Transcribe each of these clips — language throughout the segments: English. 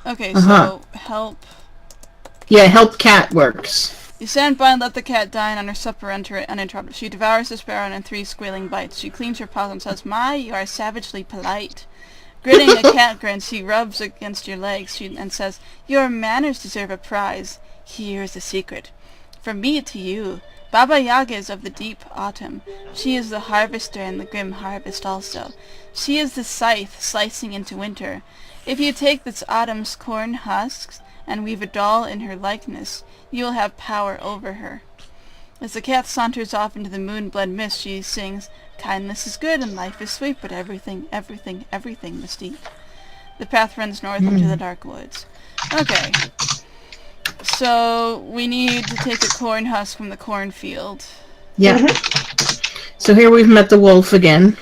Okay, so help. Yeah, help cat works. You stand by and let the cat dine on her supper uninterrupted. She devours the sparrow in 3 squealing bites. She cleans her paws and says, "My, you are savagely polite." Grinning, a cat grins. She rubs against your legs and says, "Your manners deserve a prize. Here is the secret. From me to you. Baba Yaga is of the deep autumn. She is the harvester and the grim harvest also. She is the scythe slicing into winter. If you take this autumn's corn husks and weave a doll in her likeness, you will have power over her." As the cat saunters off into the moon-bled mist, she sings, "Kindness is good and life is sweet, but everything, everything, everything must eat." The path runs north into the dark woods. Okay. So, we need to take a corn husk from the cornfield. Yeah. So here we've met the wolf again.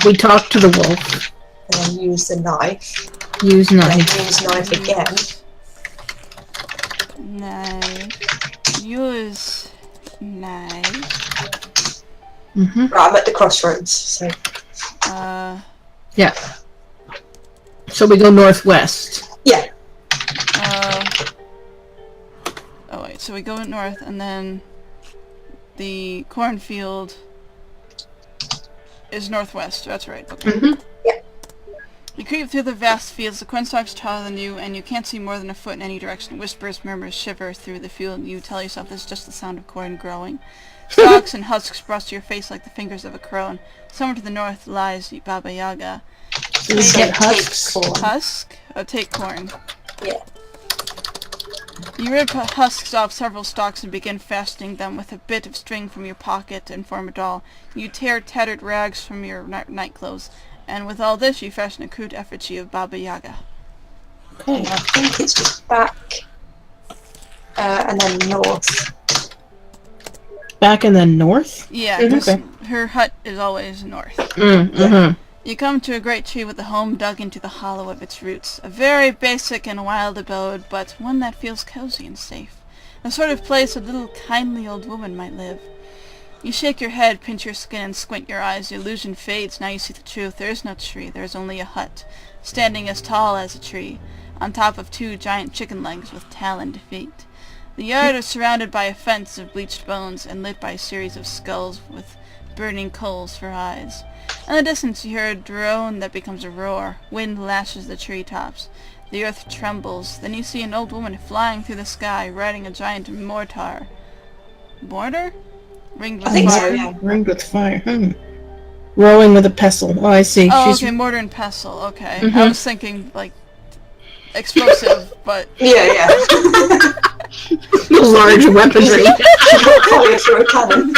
We talked to the wolf. And then use the knife. Use knife. And use knife again. Knife. Use knife. Right, I'm at the crossroads, so... Yeah. So we go northwest. Yeah. Oh wait, so we go north and then the cornfield is northwest. That's right. Okay. Yeah. You creep through the vast fields. The cornstalk's taller than you, and you can't see more than a foot in any direction. Whispers, murmurs, shiver through the field. You tell yourself this is just the sound of corn growing. Stalks and husks brush your face like the fingers of a crow. And somewhere to the north lies Baba Yaga. Do we get husks? Husk? Oh, take corn. Yeah. You rip husks off several stalks and begin fastening them with a bit of string from your pocket and form a doll. You tear tattered rags from your nightclothes, and with all this you fashion a crude effigy of Baba Yaga. Okay. And I think it's just back, and then north. Back in the north? Yeah, Okay. her hut is always north. You come to a great tree with a home dug into the hollow of its roots. A very basic and wild abode, but one that feels cozy and safe. A sort of place a little kindly old woman might live. You shake your head, pinch your skin, and squint your eyes. The illusion fades. Now you see the truth. There is no tree. There is only a hut, standing as tall as a tree, on top of 2 giant chicken legs with taloned feet. The yard is surrounded by a fence of bleached bones and lit by a series of skulls with burning coals for eyes. In the distance you hear a drone that becomes a roar. Wind lashes the treetops. The earth trembles. Then you see an old woman flying through the sky, riding a giant mortar. Mortar? Ringed with fire. So, yeah. Ringed with fire. Rowing with a pestle. Oh, I see. Oh, She's... okay, mortar and pestle. Okay. I was thinking, like, explosive, but... Yeah. large weaponry. Fire through a cannon.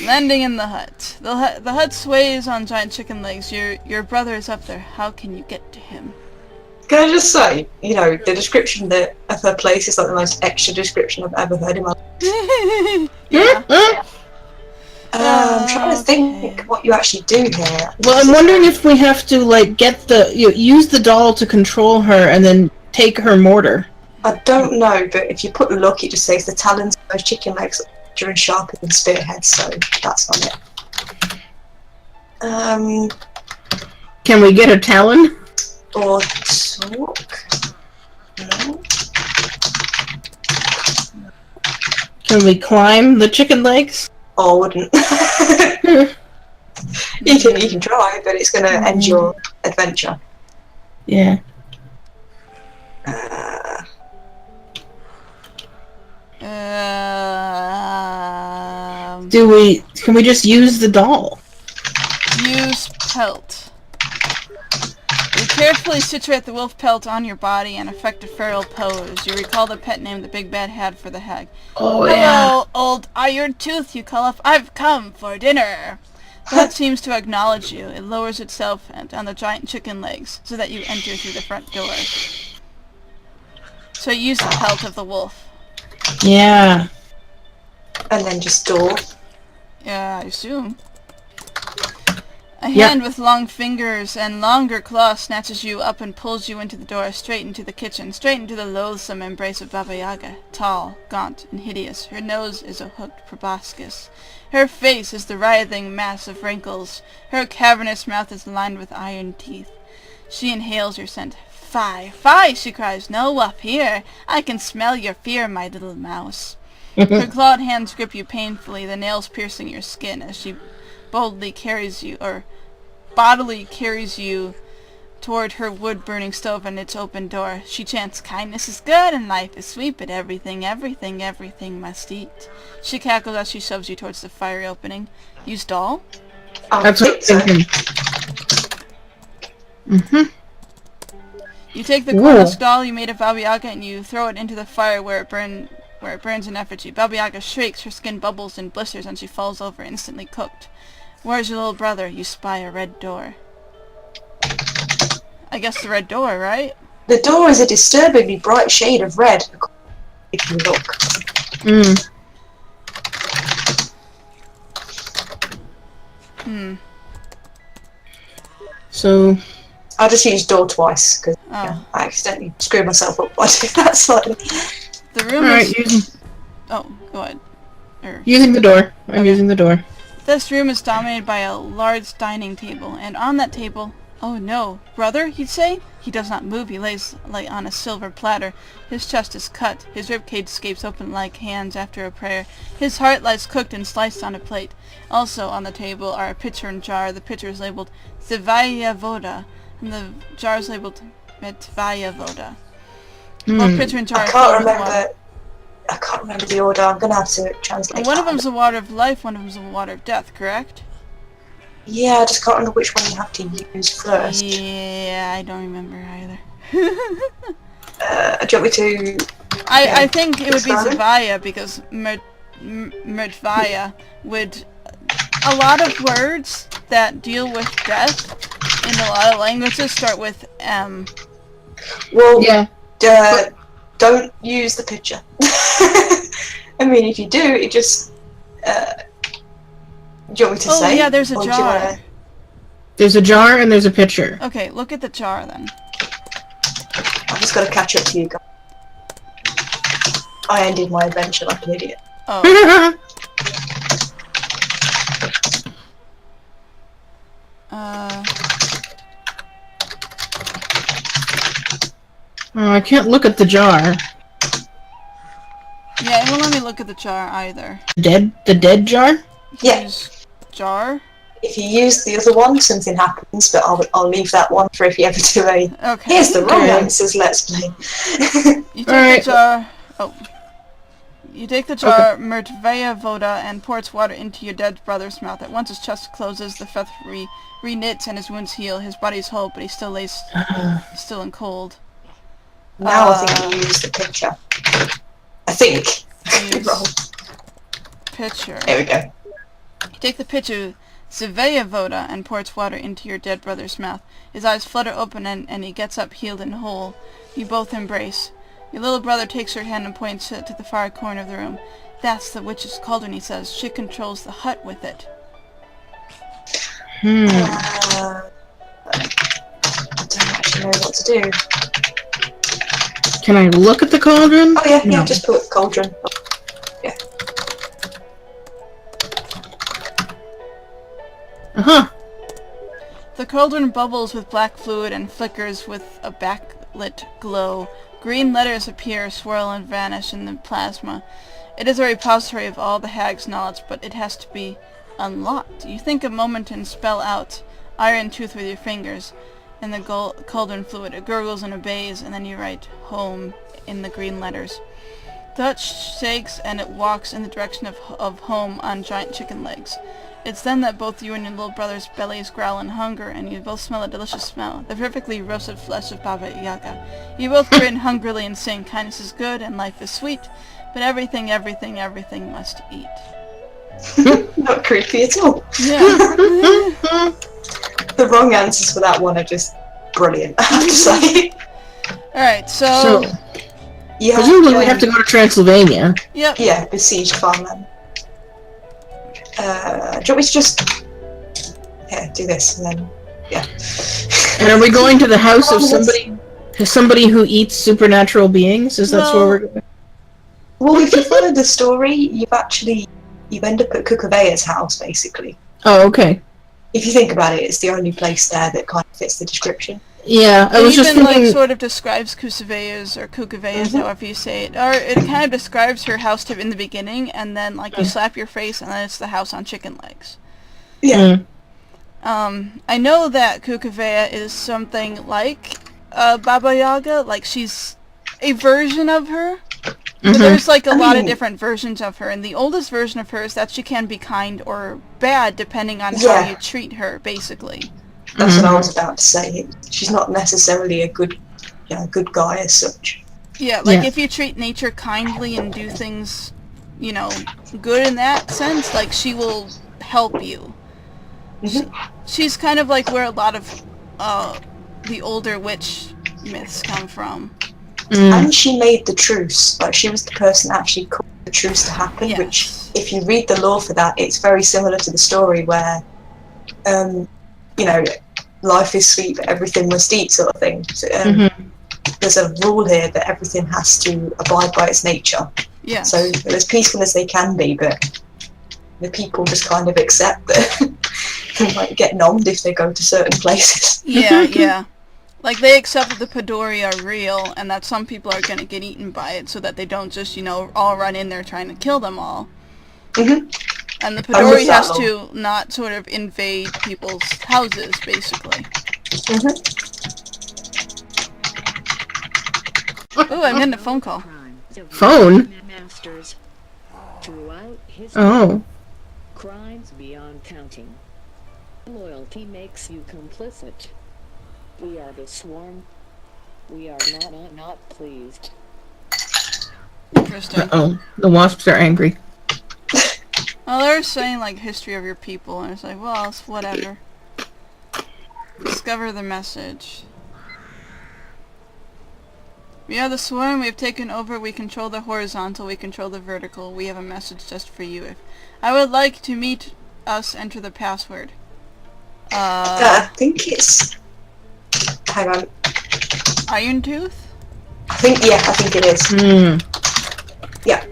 Landing in the hut. The hut sways on giant chicken legs. Your brother is up there. How can you get to him? Can I just say, you know, the description of her place is like the most extra description I've ever heard in my life. Yeah. I'm trying to think what you actually do here. Well, I'm wondering if we have to, like, get use the doll to control her and then take her mortar. I don't know, but if you put look, it just says the talons of those chicken legs are sharper than spearheads, so that's on it. Can we get a talon? Or talk? No. Can we climb the chicken legs? Oh, I wouldn't. You can try, but it's going to end your adventure. Yeah. Can we just use the doll? Use pelt. You carefully situate the wolf pelt on your body and effect a feral pose. You recall the pet name the big bad had for the hag. Oh, Hello, old iron tooth, you call up. I've come for dinner. The hut seems to acknowledge you. It lowers itself on the giant chicken legs so that you enter through the front door. So you use the pelt of the wolf. Yeah. And then just door. Yeah, I assume. A hand with long fingers and longer claws snatches you up and pulls you into the door, straight into the kitchen, straight into the loathsome embrace of Baba Yaga. Tall, gaunt, and hideous. Her nose is a hooked proboscis. Her face is the writhing mass of wrinkles. Her cavernous mouth is lined with iron teeth. She inhales your scent. Fie, fie, she cries. No, up here. I can smell your fear, my little mouse. Her clawed hands grip you painfully, the nails piercing your skin as she bodily carries you toward her wood-burning stove and its open door. She chants, kindness is good and life is sweet, but everything, everything, everything must eat. She cackles as she shoves you towards the fiery opening. Use doll? That's what I'm thinking. You take the cornice doll you made of Baba Yaga and you throw it into the fire where it burns in effigy. Baba Yaga shrieks, her skin bubbles and blisters, and she falls over, instantly cooked. Where's your little brother? You spy a red door. I guess the red door, right? The door is a disturbingly bright shade of red. If you look. So... I just used door twice, because I accidentally screwed myself up by doing that slightly. The room is... Oh, go ahead. Using the door. I'm using the door. This room is dominated by a large dining table, and on that table... Oh no, brother, he'd say? He does not move, he lays on a silver platter. His chest is cut, his ribcage escapes open like hands after a prayer. His heart lies cooked and sliced on a plate. Also on the table are a pitcher and jar. The pitcher is labeled Zivaya Voda, and the jar is labeled Metvaya Voda. Both pitcher and jar are filled with water. I can't remember the order, I'm gonna have to translate. One of them's the water of life, one of them's the water of death, correct? Yeah, I just can't remember which one you have to use first. Yeah, I don't remember either. Do you want me to... I think it would be Zavaya, because Murtvaya would... A lot of words that deal with death in a lot of languages start with M. Well, don't use the picture. I mean, if you do, it just... do you want me to say? Oh yeah, there's a jar. There's a jar and there's a pitcher. Okay, look at the jar then. I've just got to catch up to you guys. I ended my adventure like an idiot. Oh. Oh, I can't look at the jar. Yeah, it won't let me look at the jar either. The dead jar? Yes. Jar? If you use the other one, something happens, but I'll leave that one for if you ever do a... Okay. Here's the wrong answers, let's play. You take the jar... Oh. You take the jar, Murtvaya Voda, and pour its water into your dead brother's mouth. At once his chest closes, the feth re-knits, and his wounds heal. His body's whole, but he still lays still and cold. Now I think you use the picture. I think. Pitcher. There we go. You take the pitcher, Zivaya Voda, and pour its water into your dead brother's mouth. His eyes flutter open and he gets up healed and whole. You both embrace. Your little brother takes your hand and points it to the far corner of the room. That's the witch's cauldron, he says. She controls the hut with it. I don't actually know what to do. Can I look at the cauldron? Oh yeah, just put cauldron. Yeah. The cauldron bubbles with black fluid and flickers with a backlit glow. Green letters appear, swirl, and vanish in the plasma. It is a repository of all the hag's knowledge, but it has to be unlocked. You think a moment and spell out Iron Tooth with your fingers in the cauldron fluid. It gurgles and obeys, and then you write home in the green letters. The hut shakes and it walks in the direction of home on giant chicken legs. It's then that both you and your little brother's bellies growl in hunger, and you both smell a delicious smell, the perfectly roasted flesh of Baba Yaga. You both grin hungrily and sing, kindness is good and life is sweet, but everything, everything, everything must eat. Not creepy at all. Yeah. The wrong answers for that one are just brilliant, I have to say. Alright, so yeah, presumably we have to go to Transylvania. Yep. Yeah, besieged farmland. Do you want me to just... Yeah, do this, and then... Yeah. And are we going to the house of somebody who eats supernatural beings? Is that where we're going? Well, if you follow the story, you've actually you end up at Kukuvea's house, basically. Oh, okay. If you think about it, it's the only place there that kind of fits the description. Yeah, I It was just even thinking... like sort of describes Kukuvea's or Kukuvea's, however you say it, or it kind of describes her house in the beginning, and then like you slap your face, and then it's the house on chicken legs. Yeah. I know that Kukuvea is something like Baba Yaga, like she's a version of her. But there's like a lot of different versions of her, and the oldest version of her is that she can be kind or bad depending on how you treat her, basically. That's what I was about to say. She's not necessarily a good guy as such. Yeah, like if you treat nature kindly and do things, you know, good in that sense, like she will help you. She's kind of like where a lot of the older witch myths come from. And she made the truce. Like, she was the person that actually caused the truce to happen, which, if you read the lore for that, it's very similar to the story where, you know, life is sweet but everything must eat sort of thing. So, there's a rule here that everything has to abide by its nature. Yeah. So as peaceful as they can be, but the people just kind of accept that they might get nommed if they go to certain places. Yeah. Like, they accept that the Padori are real, and that some people are going to get eaten by it, so that they don't just, you know, all run in there trying to kill them all. And the Padori has to not sort of invade people's houses, basically. Ooh, I'm getting a phone call. Phone? Oh. Crimes beyond counting. Loyalty makes you complicit. We are the swarm. We are not pleased. Interesting. Uh-oh. The wasps are angry. Well, they're saying, like, history of your people, and it's like, well, it's whatever. Discover the message. We are the swarm, we have taken over, we control the horizontal, we control the vertical. We have a message just for you. If I would like to meet us, enter the password. I think it's... Hang on. Iron Tooth? I think it is. Yeah.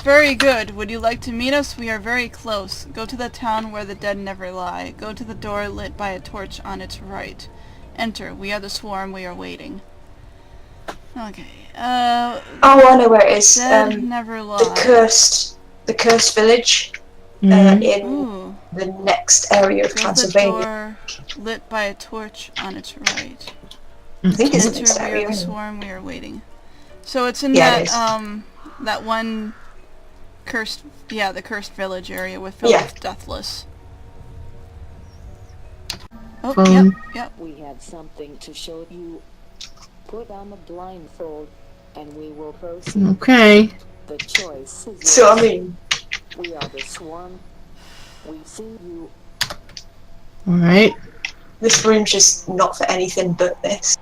Very good. Would you like to meet us? We are very close. Go to the town where the dead never lie. Go to the door lit by a torch on its right. Enter. We are the swarm. We are waiting. Okay. Oh, I know where it is. Dead never lie. The cursed village. In the next area of Transylvania. The door lit by a torch on its right. I think it's in this Enter. We area. are the swarm. We are waiting. So it's in that that one cursed, the cursed village area with Deathless. Oh, yep. We have something to show you. Put on the blindfold, and we will proceed. Okay. The choice is yours. So, I mean... We are the swarm. We see you. Alright. This room's just not for anything but this.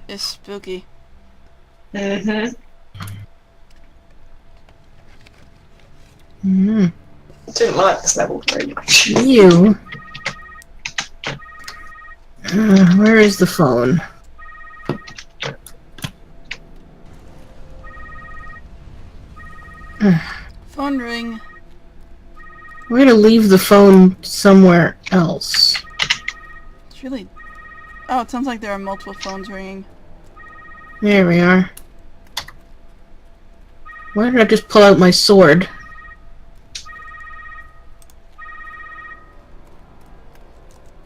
It's spooky. I didn't like this level very much. You. Where is the phone? Phone ring. We're gonna leave the phone somewhere else. It's really... Oh, it sounds like there are multiple phones ringing. There we are. Why did I just pull out my sword?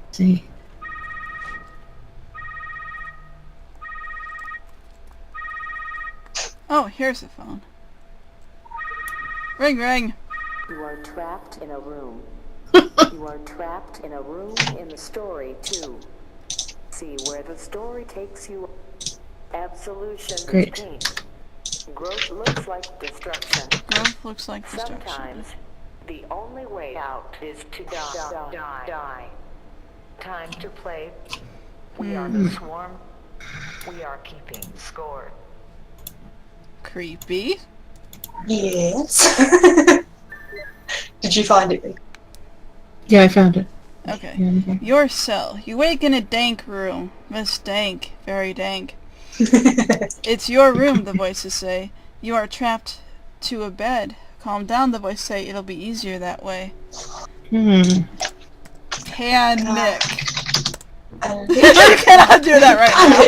Let's see. Oh, here's the phone. Ring, ring. You are trapped in a room. You are trapped in a room in the story, too. See where the story takes you. Absolution is pain. Growth looks like destruction. Growth looks like destruction. Sometimes the only way out is to die. Time to play. We are the swarm. We are keeping score. Creepy. Yes. Did you find it? Yeah, I found it. Okay. Your cell. You wake in a dank room. Miss Dank. Very dank. It's your room, the voices say. You are trapped to a bed. Calm down, the voices say. It'll be easier that way. Panic. You cannot do that right now.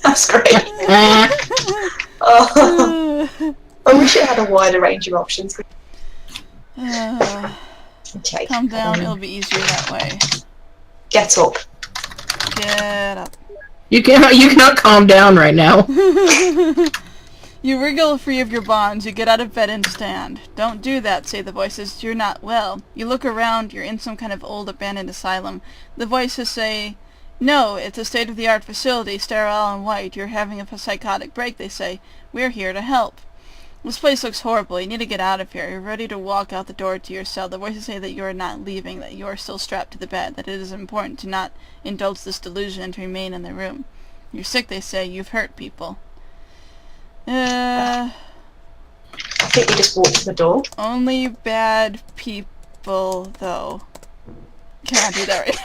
That's great. I wish it had a wider range of options. Okay. Calm down, it'll be easier that way. Get up. Get up. You cannot calm down right now. You wriggle free of your bonds. You get out of bed and stand. Don't do that, say the voices. You're not well. You look around. You're in some kind of old abandoned asylum. The voices say, no, it's a state-of-the-art facility, sterile and white. You're having a psychotic break, they say. We're here to help. This place looks horrible. You need to get out of here. You're ready to walk out the door to your cell. The voices say that you are not leaving, that you are still strapped to the bed, that it is important to not indulge this delusion and to remain in the room. You're sick, they say. You've hurt people. I think you just walked to the door. Only bad people, though. Can't do that right.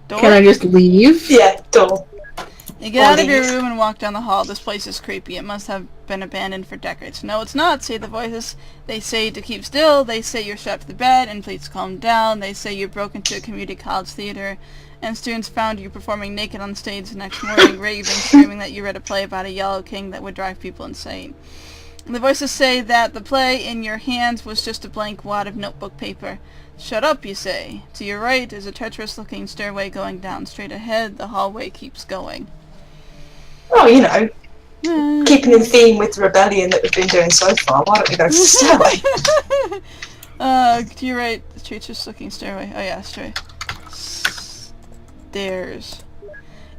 Door? Can I just leave? Yeah, door. You get out of your room and walk down the hall. This place is creepy. It must have been abandoned for decades. No, it's not, say the voices. They say to keep still. They say you're strapped to the bed and please calm down. They say you broke into a community college theater and students found you performing naked on stage the next morning, raving, screaming that you read a play about a yellow king that would drive people insane. And the voices say that the play in your hands was just a blank wad of notebook paper. Shut up, you say. To your right is a treacherous-looking stairway going down. Straight ahead, the hallway keeps going. Oh, you know, keeping in theme with the rebellion that we've been doing so far, why don't we go to the stairway? To your right, the treacherous-looking stairway. Oh yeah, straight. Stairs.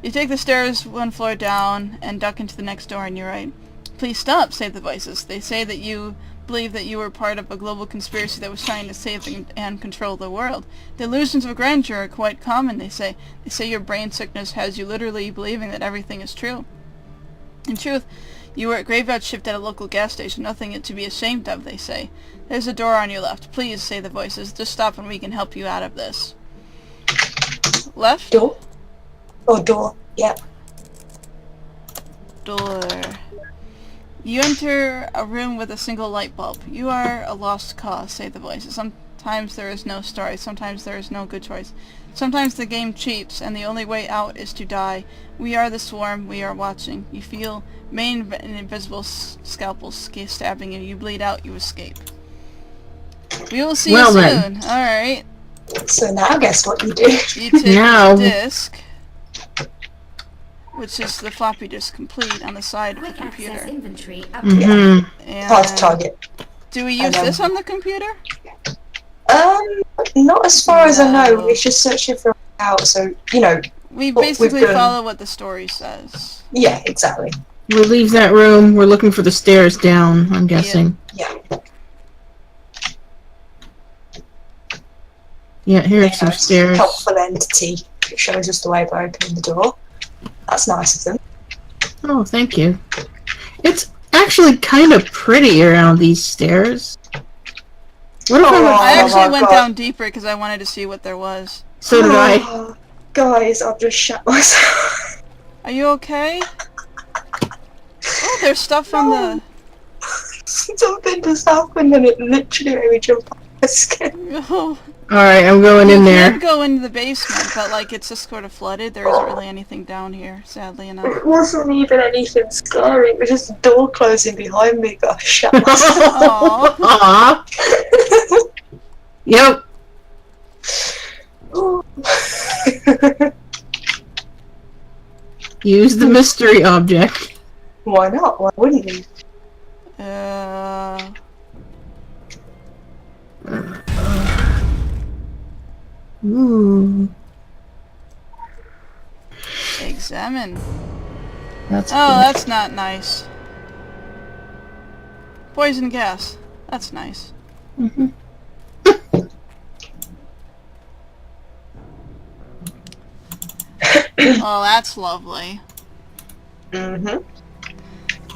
You take the stairs one floor down and duck into the next door on your right. Please stop, say the voices. They say that you believe that you were part of a global conspiracy that was trying to save and control the world. The illusions of grandeur are quite common, they say. They say your brain sickness has you literally believing that everything is true. In truth, you were at graveyard shift at a local gas station, nothing to be ashamed of, they say. There's a door on your left. Please, say the voices. Just stop and we can help you out of this. Left? Door? Oh, door. Yep. Door. You enter a room with a single light bulb. You are a lost cause, say the voices. Sometimes there is no story. Sometimes there is no good choice. Sometimes the game cheats, and the only way out is to die. We are the swarm. We are watching. You feel main and invisible scalpels stabbing you. You bleed out. You escape. We will see you soon. Alright. So now guess what you do? You take the disc, which is the floppy disk complete on the side of the computer. Inventory And target. Do we use this on the computer? Not as far as I know. We're just searching for out, so you know. We basically follow what the story says. Yeah, exactly. We leave that room. We're looking for the stairs down, I'm guessing. Yeah. Yeah, here's some stairs. Helpful entity. It shows us the way by opening the door. That's nice of them. Oh, thank you. It's actually kind of pretty around these stairs. What if I actually went down deeper because I wanted to see what there was. So did I. Guys, I've just shut myself. Are you okay? Oh, there's stuff on the... Something just happened and it literally made me jump off my skin. Oh. Alright, I'm going in there. You can go into the basement, but like it's just sort of flooded. There isn't really anything down here, sadly enough. It wasn't even anything scary. It was just a door closing behind me. But I shut myself. Aww. Yep. Use the mystery object. Why not? Why wouldn't you? Ooh. Examine. That's that's not nice. Poison gas. That's nice. Mhm. Oh, that's lovely. Mhm.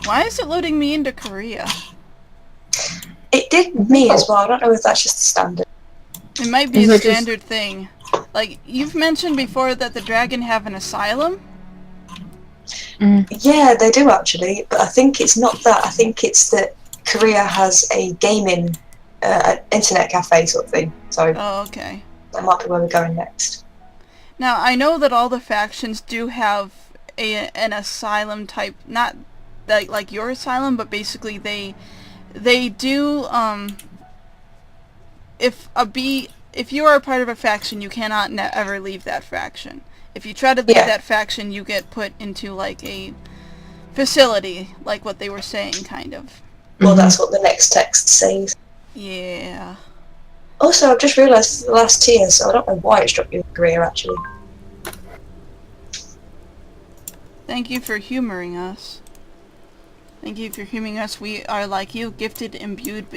Why is it loading me into Korea? It did me as well. I don't know if that's just the standard. It might be a standard thing. Like, you've mentioned before that the dragon have an asylum? Yeah, they do actually, but I think it's not that. I think it's that Korea has a gaming, internet cafe sort of thing. So Oh, okay. that might be where we're going next. Now, I know that all the factions do have an asylum type, not like your asylum, but basically they do, if you are a part of a faction, you cannot ever leave that faction. If you try to leave that faction, you get put into, like, a facility, like what they were saying, kind of. Well, that's what the next text says. Yeah. Also, I've just realised the last tier, so I don't know why it's dropped you in Korea, actually. Thank you for humoring us. Thank you for humoring us. We are like you, gifted, imbued,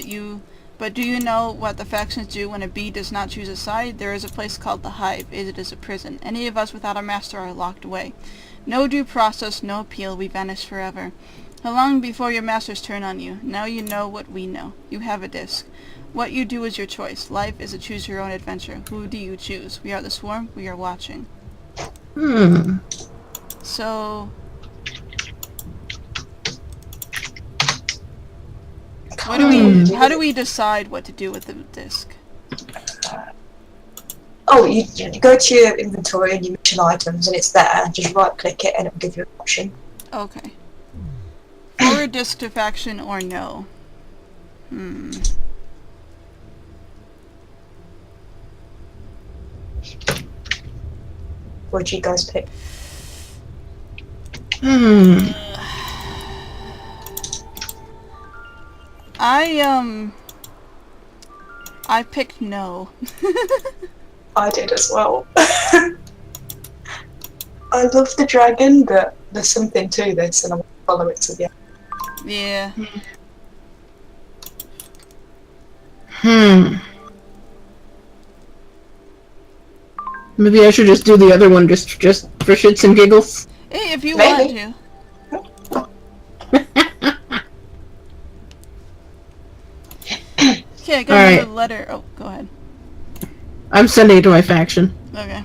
but do you know what the factions do when a bee does not choose a side? There is a place called the Hive. It is a prison. Any of us without a master are locked away. No due process, no appeal. We vanish forever. How long before your masters turn on you? Now you know what we know. You have a disc. What you do is your choice. Life is a choose-your-own adventure. Who do you choose? We are the swarm. We are watching. So... how do we decide what to do with the disc? Oh, you go to your inventory and you mission items, and it's there. Just right-click it, and it'll give you an option. Okay. Forward disc to faction or no? What do you guys pick? I picked no. I did as well. I love the dragon, but there's something to this, and I want to follow it to the end. Yeah. Maybe I should just do the other one just for shits and giggles. Hey, if you want to. Okay, I got another letter. Oh, go ahead. I'm sending it to my faction. Okay.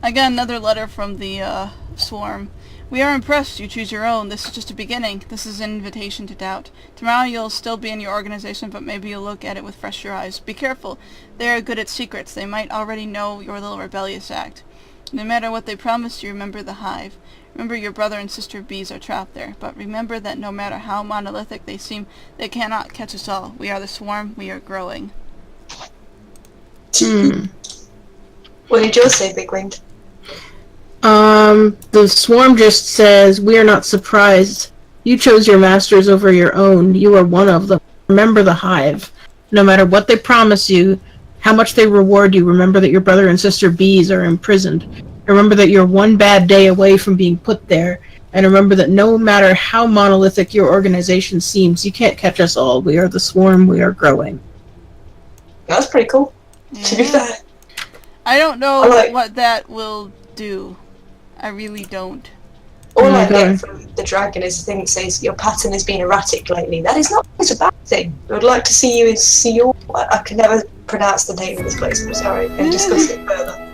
I got another letter from the swarm. We are impressed. You choose your own. This is just a beginning. This is an invitation to doubt. Tomorrow you'll still be in your organization, but maybe you'll look at it with fresher eyes. Be careful. They are good at secrets. They might already know your little rebellious act. No matter what they promise you, remember the Hive. Remember your brother and sister bees are trapped there, but remember that no matter how monolithic they seem, they cannot catch us all. We are the swarm, we are growing. What did yours say, Big Winged? The swarm just says, we are not surprised. You chose your masters over your own. You are one of them. Remember the Hive. No matter what they promise you, how much they reward you, remember that your brother and sister bees are imprisoned. Remember that you're one bad day away from being put there. And remember that no matter how monolithic your organization seems, you can't catch us all. We are the swarm, we are growing. That's pretty cool. Yeah. To be fair. I don't know what that will do. I really don't. All I get from the dragon is the thing that says your pattern has been erratic lately. That is not always a bad thing. I would like to see you in Seoul. I can never pronounce the name of this place, I'm sorry, and discuss it further.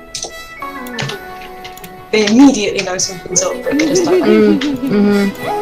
They immediately know something's up, but they just don't know.